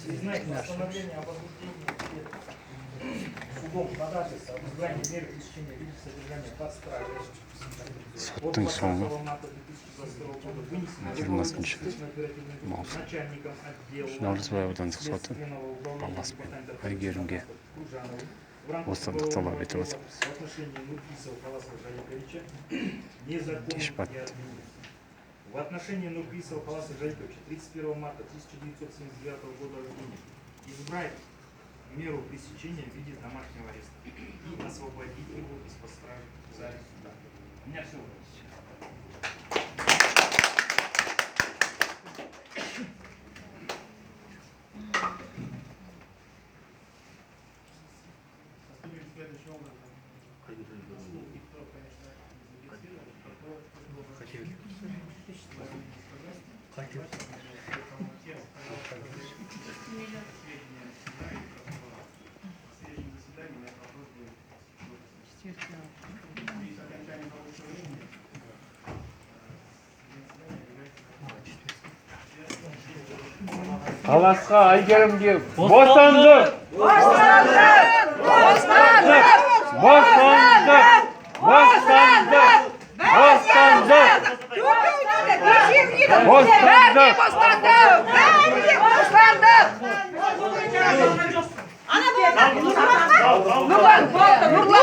Признать постановление об осуждении судом ходатайства об избрании меры пресечения вида содержания под стражей от 20 марта 2022 года вынесено начальником отдела следственного управления департамента Айгерімге бостандық талап етіп отыр. в отношении Нурписова Халаса Жайковича незаконным. В отношении Нурписова Халаса Жайковича 31 марта 1979 года рождения избрать меру пресечения в виде домашнего ареста и освободить его из-под стражи в зале суда. У меня все. Халасқа Айгерімге бостандық! Бостандық! Бостандық! Бостандық! Бостандық! Бәріне бостандық! Бәріне бостандық! Нұрлан!